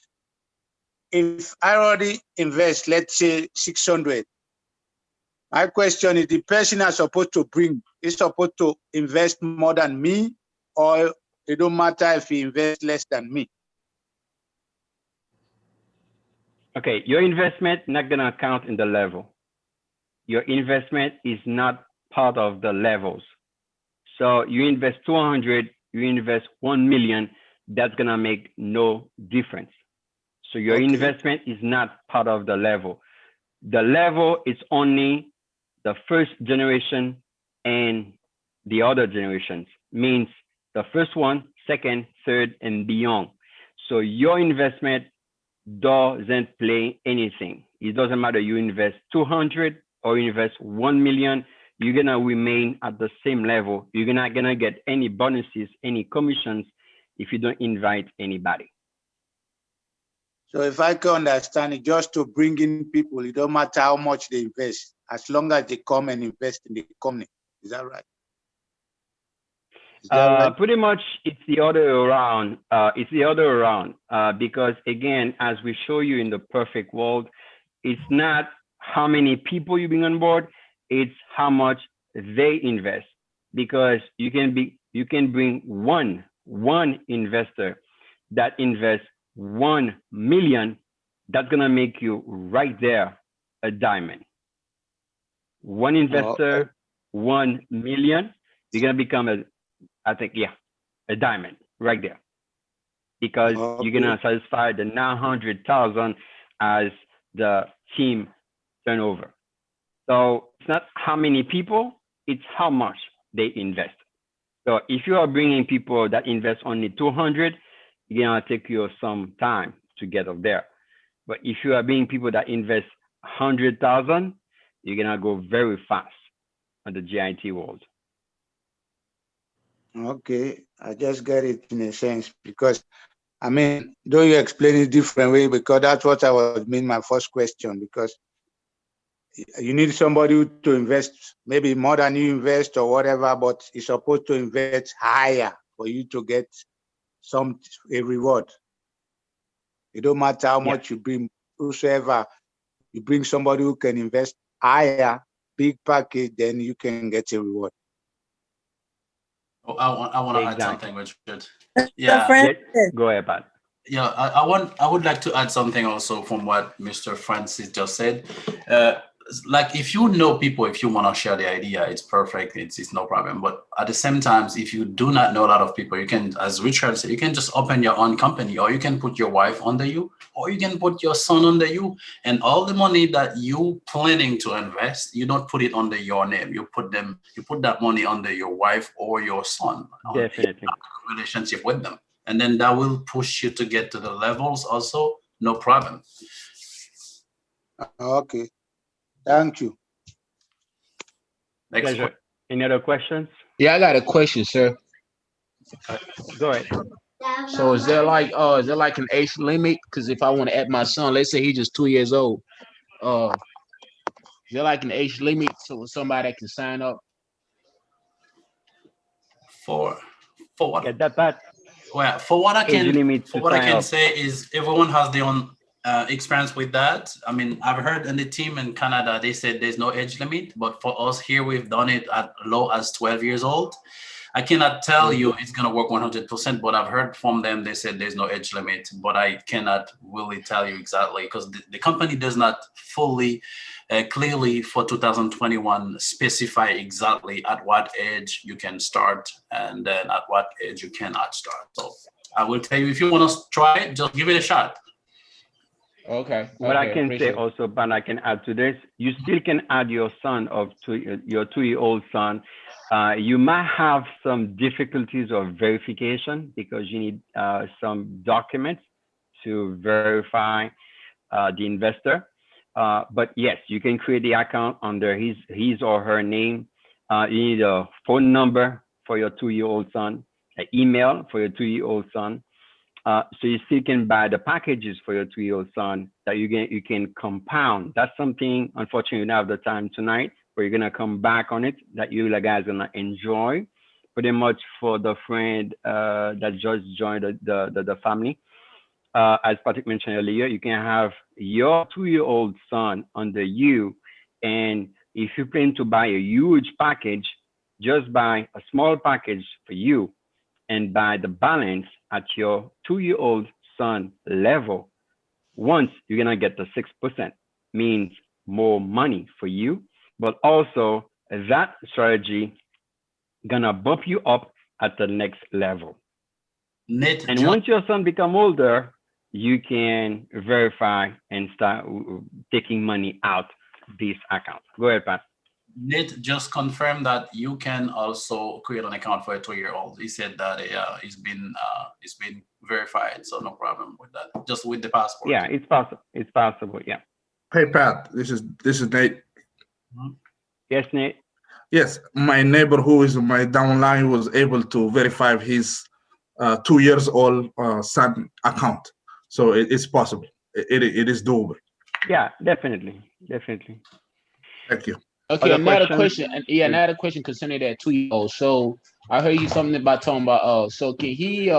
if I already invest, let's say 600, my question is the person I'm supposed to bring is supposed to invest more than me, or it don't matter if he invests less than me? Okay, your investment not gonna count in the level. Your investment is not part of the levels. So you invest 200, you invest 1 million, that's gonna make no difference. So your investment is not part of the level. The level is only the first generation and the other generations, means the first one, second, third, and beyond. So your investment doesn't play anything. It doesn't matter you invest 200 or you invest 1 million, you're gonna remain at the same level. You're not gonna get any bonuses, any commissions if you don't invite anybody. So if I can understand it, just to bring in people, it don't matter how much they invest, as long as they come and invest in the company. Is that right? Pretty much it's the other way around. Because again, as we show you in the perfect world, it's not how many people you bring on board, it's how much they invest. Because you can bring one investor that invests 1 million, that's gonna make you right there a diamond. One investor, 1 million, you're gonna become a diamond right there, because you're gonna satisfy the 900,000 as the team turnover. So it's not how many people, it's how much they invest. So if you are bringing people that invest only 200, it's gonna take you some time to get up there. But if you are bringing people that invest 100,000, you're gonna go very fast on the GIT world. Okay, I just get it in a sense, because I mean, though you explain it different way, because that's what I was mean my first question, because you need somebody to invest maybe more than you invest or whatever, but he's supposed to invest higher for you to get a reward. It don't matter how Yeah. much you bring, whosoever you bring somebody who can invest higher, big package, then you can get a reward. Oh, I want to add Exactly. something, Richard. Mr. Yeah, Yes. Francis, Go ahead, Pat. yeah. I would like to add something also from what Mr. Francis just said. Like if you know people, if you want to share the idea, it's perfect. It's no problem. But at the same time, if you do not know a lot of people, you can, as Richard said, you can just open your own company, or you can put your wife under you, or you can put your son under you, and all the money that you planning to invest, you don't put it under your name. You put that money under your wife or your son on Definitely. relationship with them, and then that will push you to get to the levels also, no problem. Okay, thank you. Next Pleasure. Any other questions? Yeah, I got a question, sir. Go ahead. So is there like an age limit? Because if I want to add my son, let's say he's just 2 years old, uh, is there like an age limit so somebody that can sign up? for for what Get that, Pat? well Age limit for to what I sign can up. say is everyone has their own experience with that. I mean, I've heard in the team in Canada they said there's no age limit, but for us here we've done it at low as 12 years old. I cannot tell Mhm. you it's gonna work 100%, but I've heard from them they said there's no age limit, but I cannot really tell you exactly because the company does not fully clearly for 2021 specify exactly at what age you can start and then at what age you cannot start. So I will tell you if you want to try it, just give it a shot. Okay, What I okay, can say appreciate it. also, but I can add to this, you still can add your son of your 2-year-old son. You might have some difficulties of verification because you need some documents to verify the investor. But yes, you can create the account under his or her name. You need a phone number for your 2-year-old son, an email for your 2-year-old son. So you still can buy the packages for your 2-year-old son that you can compound. That's something unfortunately you don't have the time tonight, but you're gonna come back on it that you guys gonna enjoy. Pretty much for the friend that just joined the family. As Patrick mentioned earlier, you can have your 2-year-old son under you, and if you plan to buy a huge package, just buy a small package for you and buy the balance at your 2-year-old son level. Once you're gonna get the 6%, means more money for you, but also that strategy gonna bump you up at the next level. Nate, And just once your son become older, you can verify and start taking money out this account. Go ahead, Pat. Nate just confirmed that you can also create an account for a 2-year-old. He said that it's been verified, so no problem with that. Just with the passport. Yeah, it's possible. It's possible. Yeah. Hey Pat, this is Nate. Mhm. Yes, Nate. Yes, my neighbor who is my downline was able to verify his 2 years old son account, so it's possible. It is doable. Yeah, definitely. Definitely. Thank you. Okay, Other another questions? question, and yeah, Please. another question concerning that 2 year old. So I heard you something about talking about so can he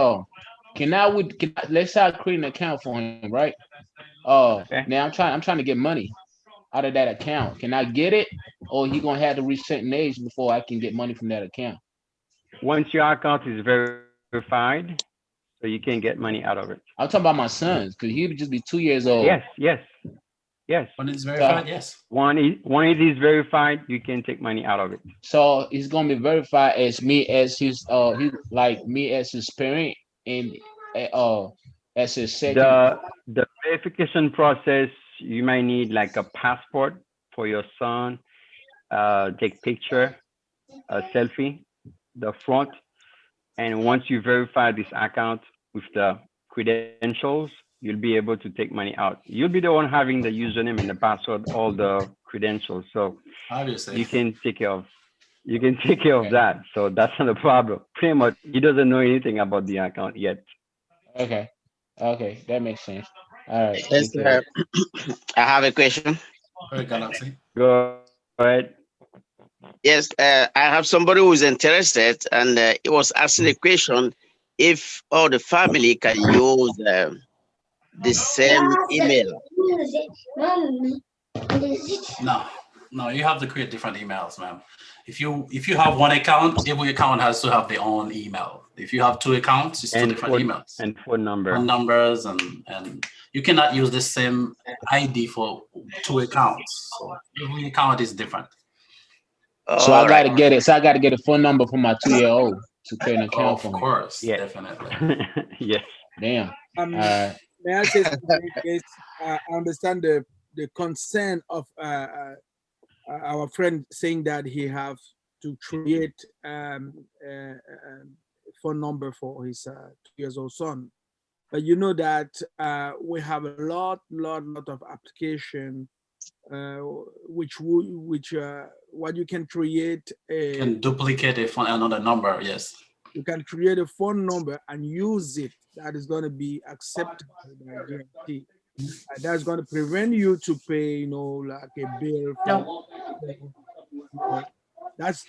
let's say I create an account for him, right? Okay. Now I'm trying to get money out of that account. Can I get it? Or he gonna have to reach certain age before I can get money from that account? Once your account is verified, so you can get money out of it. I'm talking about my sons, because he would just be 2 years old. Yes, yes, yes. When it's So, verified, yes. When it is verified, you can take money out of it. so he's gonna be verified as me as he like me as his parent and uh as his second. The verification process, you might need like a passport for your son. Take picture, a selfie, the front, and once you verify this account with the credentials, you'll be able to take money out. You'll be the one having the username and the password, all the credentials. So Obviously. you can take care of Okay. that. So that's not a problem. Pretty much, he doesn't know anything about the account yet. Okay. Okay, that makes sense. All right, Yes, thank you. I have a question. Very Galaxy. Go ahead. Yes, I have somebody who is interested, and he was asking a question if all the family can use the same email? No, you have to create different emails, ma'am. If you have one account, every account has to have their own email. If you have two accounts, it's two different emails. And phone number. Phone numbers, and you cannot use the same ID for two accounts. So every account is different. So I gotta get it. So I gotta get a phone number for my 2-year-old to create an account for me. Of course, Yeah. definitely. Yes. Damn. May I say something? Yes, I understand the concern of our friend saying that he have to create a phone number for his 2-year-old son. But you know that we have a lot of application which what you can create Can duplicate a phone another number, yes. You can create a phone number and use it that is going to be accepted by GMT. That's going to prevent you to pay, like a bill. That's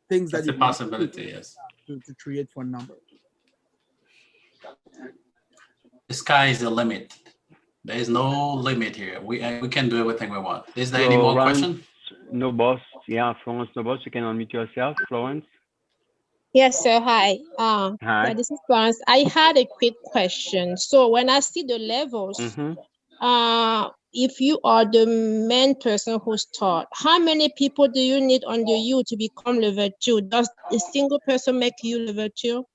things That's that a possibility, yes. To create phone number. The sky is the limit. There is no limit here. We can do everything we want. Is there any more questions? No, boss. Yeah, Florence, no, boss. You can unmute yourself, Florence. Yes, sir. Hi. Hi. Yeah, this is Florence. I had a quick question. So when I see the levels, if you are the main person who's taught, how many people do you need under you to become level 2? Does a single person make you level 2?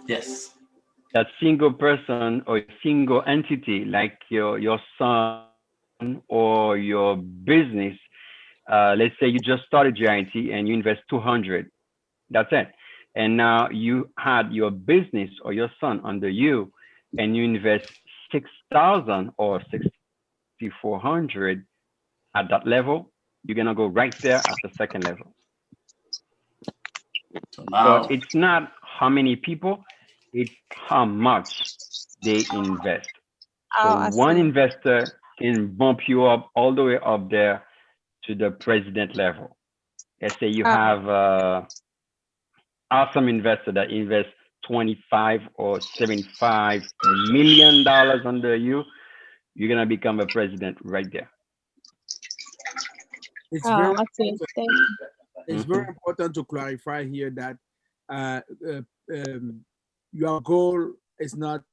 Yes. That single person or single entity, like your son or your business. Let's say you just started GIT and you invest 200. That's it. And now you had your business or your son under you and you invest 6,000 or 6,400 at that level, you're going to go right there at the second level. So now, but it's not how many people, it's how much they invest. So one investor can bump you up all the way up there to the president level. Let's say you have awesome investor that invests 25 or 75 million dollars under you, you're gonna become a president right there. It's very important to clarify here that your goal is not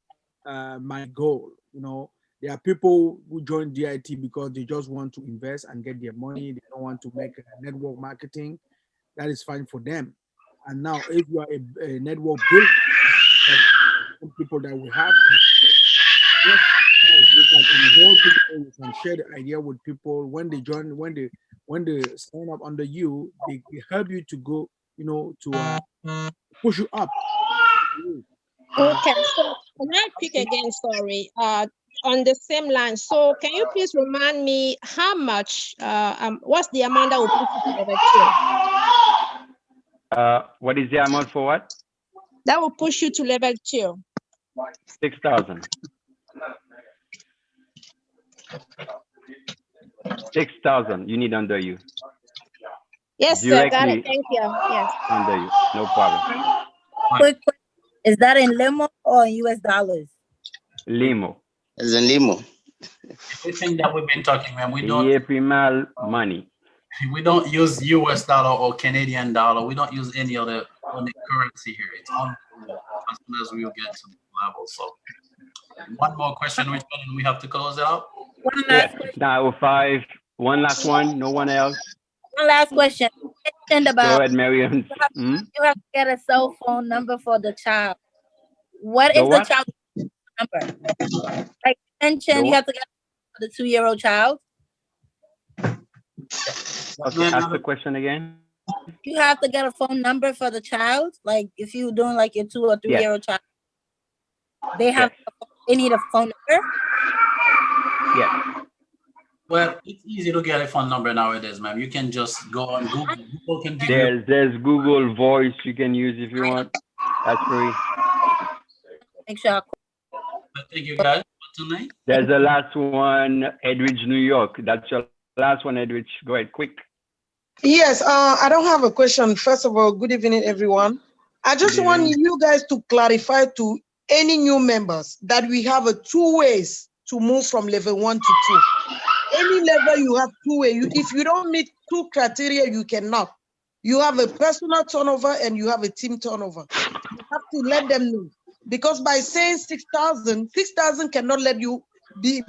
my goal. There are people who join DIT because they just want to invest and get their money. They don't want to make network marketing. That is fine for them. And now, if you are a network builder, people that we have, you can enroll people, you can share the idea with people. When they join, when they sign up under you, they help you to go, to push you up. Okay, so can I pick again? Sorry. On the same line. So can you please remind me how much, what's the amount that will put you to level 2? What is the amount for what? That will push you to level 2. 6,000. 6,000 you need under you. Yes, sir. Got it. Thank you. Yes. Under you. No problem. Quick question. Is that in limo or in US dollars? Limo. It's in limo. Everything that we've been talking, man, we don't. Liyeplimal money. We don't use US dollar or Canadian dollar. We don't use any other currency here. It's on as soon as we will get to the level. So one more question, which one we have to close out? One last question. 9:05. One last one. No one else. One last question. About go ahead, Mariam. You have to get a cell phone number for the child. What is the child number? Like you mentioned, you have to get for the 2-year-old child. Okay, ask the question again. You have to get a phone number for the child. Like if you're doing like your 2 or 3-year-old child, they have they need a phone number. Yeah. Well, it's easy to get a phone number nowadays, ma'am. You can just go on Google. Google can give there's Google Voice you can use if you want. That's free. Make sure. Thank you, guys, for tonight. There's the last one, Edwidge, New York. That's your last one, Edwidge. Go ahead, quick. Yes, I don't have a question. First of all, good evening, everyone. I just want you guys to clarify to any new members that we have two ways to move from level 1 to 2. Any level you have two ways. If you don't meet 2 criteria, you cannot. You have a personal turnover and you have a team turnover. You have to let them know. Because by saying 6,000 cannot let you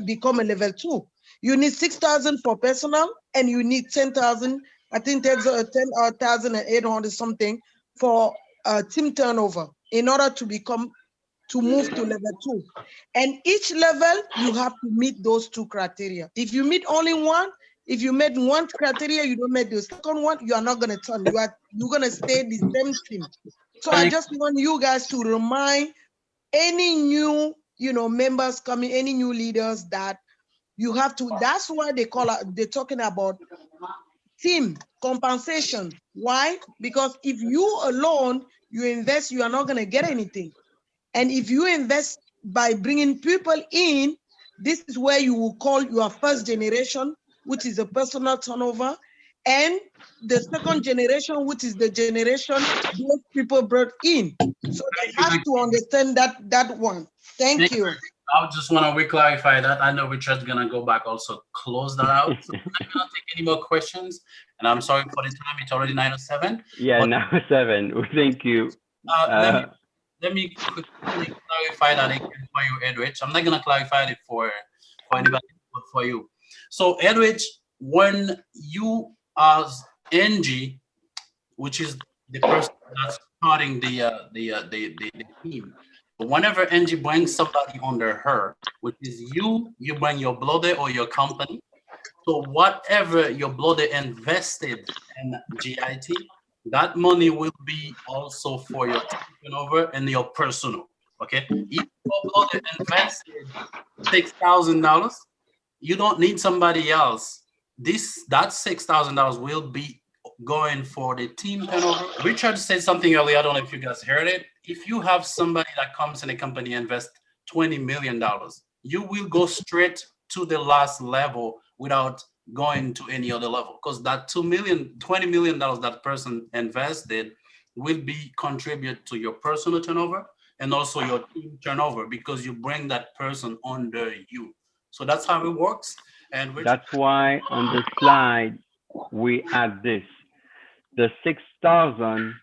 become a level 2. You need 6,000 for personal and you need 10,000, I think that's 10,800 something for team turnover in order to move to level 2. And each level, you have to meet those 2 criteria. If you meet only one, if you meet one criteria, you don't meet the second one, you are not going to turn. You're going to stay the same team. So I just want you guys to remind any new, members coming, any new leaders that you have to, that's why they're talking about team compensation. Why? Because if you alone, you invest, you are not going to get anything. And if you invest by bringing people in, this is where you will call your first generation, which is a personal turnover, and the second generation, which is the generation those people brought in. So they have to understand that one. Thank you. I just want to re-clarify that. I know Richard's gonna go back also close that out. So I'm not gonna take any more questions, and I'm sorry for the time. It's already 9:07. Yeah, 9:07. Thank you. Let me quickly clarify that again for you, Edwidge. I'm not gonna clarify it for anybody, but for you. So, Edwidge, when you as NG, which is the person that's starting the team, whenever NG brings somebody under her, which is you bring your blooded or your company. So whatever your blooded invested in GIT, that money will be also for your turnover and your personal. Okay, if your blooded invested $6,000, you don't need somebody else. That $6,000 will be going for the team turnover. Richard said something earlier. I don't know if you guys heard it. If you have somebody that comes in a company and invest $20 million, you will go straight to the last level without going to any other level, because that $20 million that person invested will be contribute to your personal turnover and also your team turnover, because you bring that person under you. So that's how it works. And that's why on the slide we add this. The 6,000,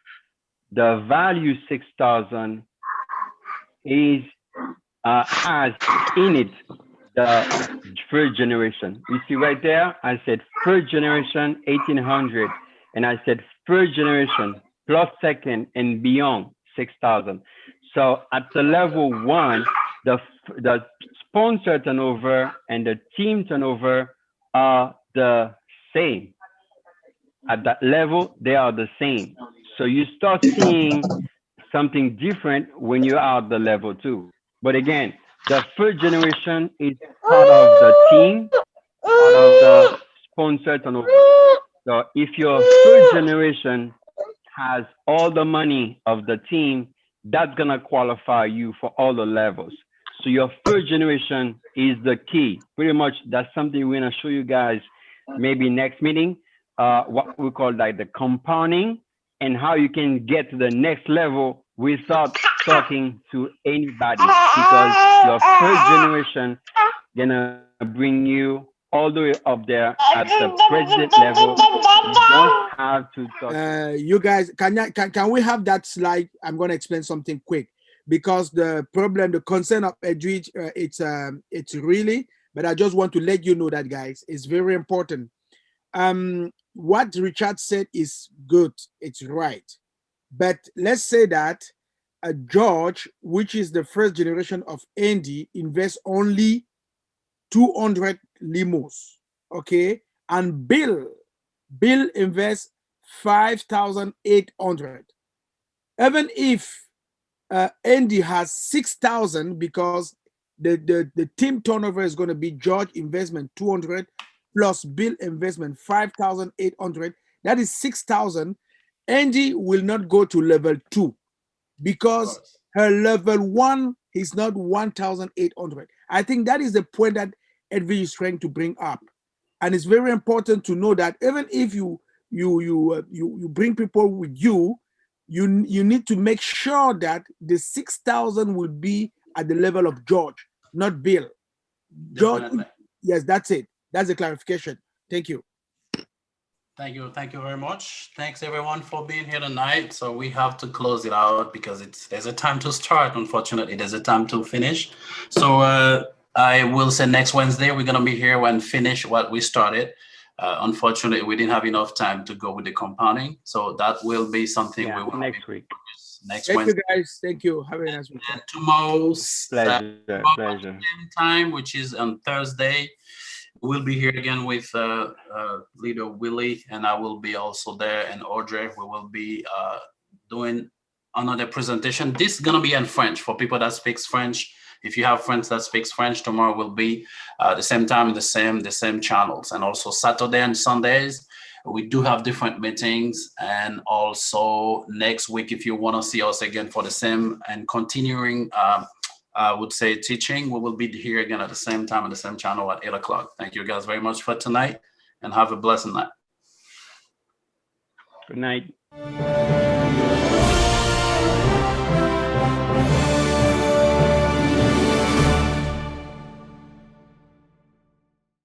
the value 6,000 is has in it the first generation. You see right there, I said first generation 1,800, and I said first generation plus second and beyond 6,000. So at the level 1, the sponsor turnover and the team turnover are the same. At that level, they are the same. So you start seeing something different when you are at the level 2. But again, the first generation is part of the team, part of the sponsor turnover. So if your first generation has all the money of the team, that's gonna qualify you for all the levels. So your first generation is the key. Pretty much that's something we're gonna show you guys maybe next meeting, what we call like the compounding and how you can get to the next level without talking to anybody, because your first generation gonna bring you all the way up there at the president level. You don't have to talk. You guys, can we have that slide? I'm going to explain something quick, because the concern of Edwidge, it's really, but I just want to let you know that, guys, it's very important. What Richard said is good, it's right. But let's say that George, which is the first generation of Andy, invests only 200 limos, okay? And Bill invests 5,800. Even if Andy has 6,000, because the team turnover is going to be George investment 200 plus Bill investment 5,800. That is 6,000. Andy will not go to level 2 because her level 1 is not 1,800. I think that is the point that Edwidge is trying to bring up, and it's very important to know that even if you bring people with you, you need to make sure that the 6,000 will be at the level of George, not Bill. George, Definitely. yes, that's it. That's the clarification. Thank you. Thank you very much. Thanks everyone for being here tonight. So we have to close it out because there's a time to start. Unfortunately, there's a time to finish. So I will say next Wednesday we're gonna be here and finish what we started. Unfortunately, we didn't have enough time to go with the compounding, so that will be something we will next week. Next Thank Wednesday. you guys. Thank you. Have a nice weekend. Tomorrow's pleasure. Same time, which is on Thursday. We'll be here again with leader Willie, and I will be also there, and Audrey. We will be doing another presentation. This is gonna be in French for people that speaks French. If you have friends that speaks French, tomorrow will be the same time, the same channels, and also Saturday and Sundays. We do have different meetings, and also next week, if you want to see us again for the same and continuing, I would say teaching, we will be here again at the same time, at the same channel at 8 o'clock. Thank you guys very much for tonight, and have a blessed night. Good night.